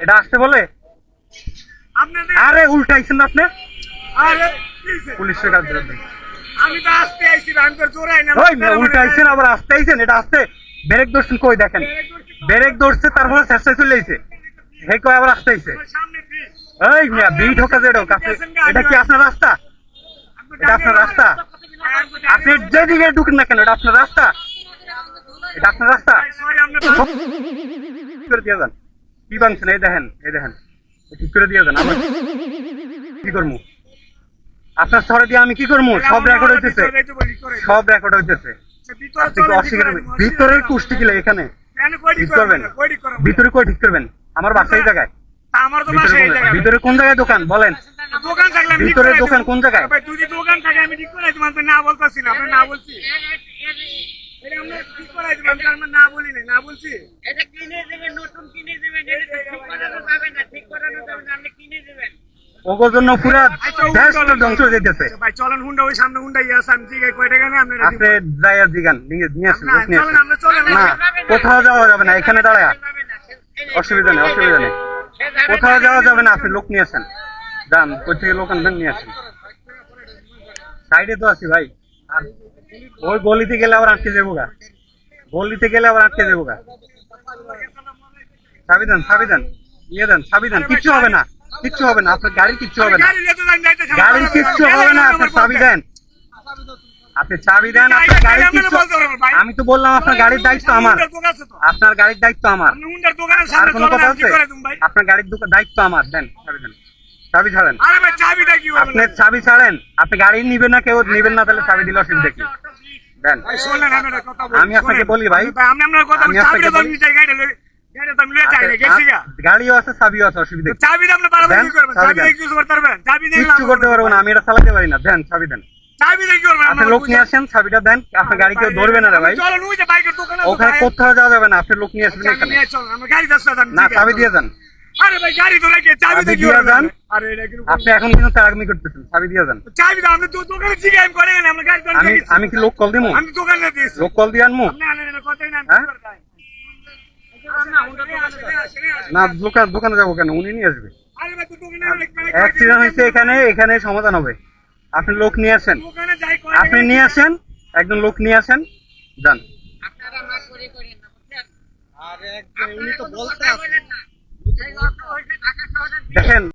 এটা আসতে বলে? আরে উল্টাইছেন না আপনি? পুলিশের কাজ আমি তো আসতে আইছি, আমি তো জোরাই না। ওই উল্টাইছেন আবার আসতে আইছেন, এটা আসতে ব্রেক ধরছেন কই দেখেন, ব্রেক ধরছে তারপরে চেষ্টা চলে আইছে, হে কই আবার আসতে আইছে। এই মিয়া বিট হোকা যেটা এটা কি আপনার রাস্তা? এটা আপনার রাস্তা? আপনি যেদিকে ঢুকেন না কেন, এটা আপনার রাস্তা? এটা আপনার রাস্তা? করে দিয়ে যান, কি বাংছেন? এই দেখেন, এই দেখেন, ঠিক করে দিয়ে যান। আমরা কি করবো? আপনার শহরে দিয়ে আমি কি করবো? সব রেকর্ড হইতেছে, সব রেকর্ড হইতেছে। আপনি কি অস্বীকার? ভিতরে কুষ্টি কিলে এখানে ঠিক করবেন? ভিতরে কই ঠিক করবেন? আমার বাসায় জায়গায়। ভিতরে কোন জায়গায় দোকান বলেন? দোকান থাকলে ভিতরে দোকান কোন জায়গায়? ভাই তুই দোকান থাকে আমি ঠিক করে তোমাকে না বলতাছি না, আপনি না বলছি এটা আমরা ঠিক করে আমরা না বলি না বলছি এটা কিনে দেবেন, নতুন কিনে দেবেন, এটা ঠিক করানো যাবে না, ঠিক করানো যাবে না, আপনি কিনে দেবেন। ওগোর জন্য পুরা দেশটা ধ্বংস হয়ে যেতেছে। ভাই চলেন হুন্ডা ওই সামনে হুন্ডা আছে, আমি জিগাই কয় টাকা না আপনারা আপনি যাইয়া জিগান, নিয়ে আসেন, লোক নিয়ে আসেন। আমরা চলেন না কোথাও যাওয়া যাবে না, এখানে দাঁড়ায় অসুবিধা নেই, অসুবিধা নেই, কোথাও যাওয়া যাবে না। আপনি লোক নিয়ে আসেন, যান, কোথা থেকে লোক আনবেন নিয়ে আসেন। সাইডে তো আছি ভাই, আর ওই গলিতে গেলে আবার আটকে যাবো গা, গলিতে গেলে আবার আটকে যাবো গা। চাবি দেন, চাবি দেন, ইয়ে দেন, চাবি দেন, কিচ্ছু হবে না, কিচ্ছু হবে না, আপনার গাড়ির কিচ্ছু হবে না, গাড়ির কিচ্ছু হবে না। আপনার চাবি দেন, আপনি চাবি দেন, আপনার গাড়ির কিচ্ছু। আমি তো বললাম আপনার গাড়ির দায়িত্ব আমার, আপনার গাড়ির দায়িত্ব আমার। আর কোনো কথা আছে? আপনার গাড়ির দায়িত্ব আমার, দেন চাবি দেন, চাবি ছাড়েন। আপনি চাবি ছাড়েন, আপনি গাড়ি নিবেন না, কেউ নিবেন না, তাহলে চাবি দিলে অসুবিধা কি? দেন। আমি আপনাকে বলি ভাই, আমি আপনাকে বলি, গাড়িও আছে চাবিও আছে, অসুবিধা কি? কিচ্ছু করতে পারবো না, আমি এটা চালাতে পারি না। দেন চাবি দেন, আপনি লোক নিয়ে আসেন, চাবিটা দেন। আপনার গাড়ি কেউ ধরবে না রে ভাই, ওখানে কোথাও যাওয়া যাবে না। আপনি লোক নিয়ে আসবেন এখানে, না চাবি দিয়ে যান, চাবি দিয়ে যান। আপনি এখন কিন্তু তারাগমি করতেছেন, চাবি দিয়ে যান। আমি কি লোক কল দিমু? লোক কল দিয়ে আনমু? হ্যাঁ না, দোকানে যাবো কেন? উনি নিয়ে আসবে। অ্যাক্সিডেন্ট হয়েছে এখানে, এখানে সমাধান হবে। আপনি লোক নিয়ে আসেন, আপনি নিয়ে আসেন, একজন লোক নিয়ে আসেন, যান। আপনারা মাছ করে করেন না, বুঝছেন? আরে উনি তো বলতে না এই অর্থ হইছে ঢাকা শহরের দেখেন